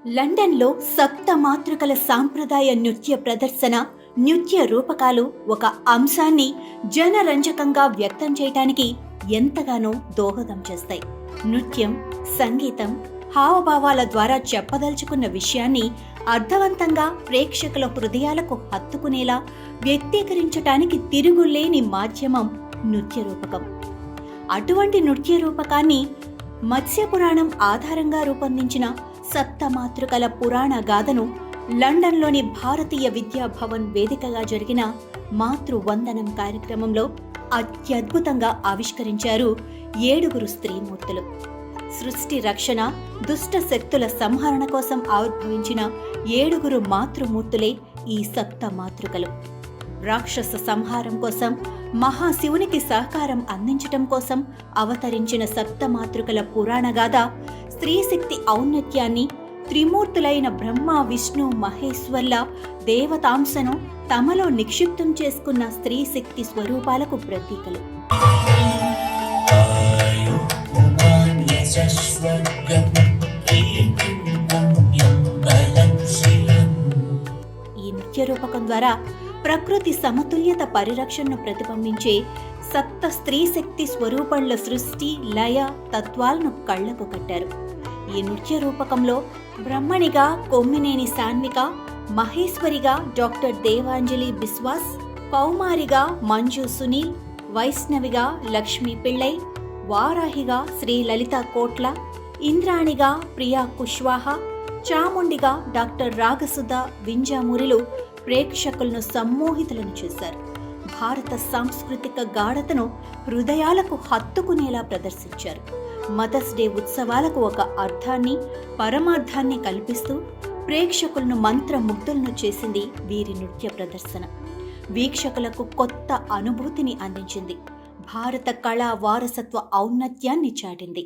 లండన్లో సప్త మాతృకల సాంప్రదాయ నృత్య ప్రదర్శన, నృత్య రూపకాలు ఒక అంశాన్ని జనరంజకంగా వ్యక్తం చేయటానికి ఎంతగానో దోహదం చేస్తాయి. నృత్యం, సంగీతం, హావభావాల ద్వారా చెప్పదలుచుకున్న విషయాన్ని అర్థవంతంగా ప్రేక్షకుల హృదయాలకు హత్తుకునేలా వ్యక్తీకరించటానికి తిరుగులేని మాధ్యమం నృత్య రూపకం. అటువంటి నృత్య రూపకాన్ని మత్స్యపురాణం ఆధారంగా రూపొందించిన సప్తమాతృకల పురాణ గాథను లండన్లోని భారతీయ విద్యా భవన్ వేదికగా జరిగిన మాతృవందనం కార్యక్రమంలో అత్యద్భుతంగా ఆవిష్కరించారు 7 స్త్రీమూర్తులు. సృష్టి రక్షణ, దుష్ట శక్తుల సంహరణ కోసం ఆవిర్భవించిన 7 మాతృమూర్తులే ఈ సప్తమాతృకలు. రాక్షస సంహారం కోసం, మహాశివునికి సహకారం అందించటం కోసం అవతరించిన సప్తమాతృకల పురాణగాథ స్త్రీశక్తి ఔన్నత్యాన్ని, త్రిమూర్తులైన బ్రహ్మ, విష్ణు, మహేశ్వర్ల దేవతాంశను తమలో నిక్షిప్తం చేసుకున్న స్త్రీశక్తి స్వరూపాలకు ప్రతీకలు. ఈ నృత్య రూపకం ద్వారా ప్రకృతి సమతుల్యత పరిరక్షణను ప్రతిబింబించే సప్త స్త్రీశక్తి స్వరూపంల సృష్టి, లయ తత్వాలను కళ్లకు కట్టారు. ఈ నృత్య రూపకంలో బ్రహ్మణిగా కొమ్మినేని సాన్విక, మహేశ్వరిగా డాక్టర్ దేవాంజలి బిస్వాస్, కౌమారిగా మంజు సునీల్, వైష్ణవిగా లక్ష్మీ పిళ్ళై, వారాహిగా శ్రీ లలిత కోట్ల, ఇంద్రాణిగా ప్రియా కుష్వాహా, చాముండిగా డాక్టర్ రాగసుధ వింజామూరిలు ప్రేక్షకులను సమ్మోహితులను చేశారు. భారత సాంస్కృతిక గాఢతను హృదయాలకు హత్తుకునేలా ప్రదర్శించారు. మదర్స్ డే ఉత్సవాలకు ఒక అర్థాన్ని, పరమార్థాన్ని కల్పిస్తూ ప్రేక్షకులను మంత్రముగ్ధులను చేసింది వీరి నృత్య ప్రదర్శన. వీక్షకులకు కొత్త అనుభూతిని అందించింది. భారత కళా వారసత్వ ఔన్నత్యాన్ని చాటింది.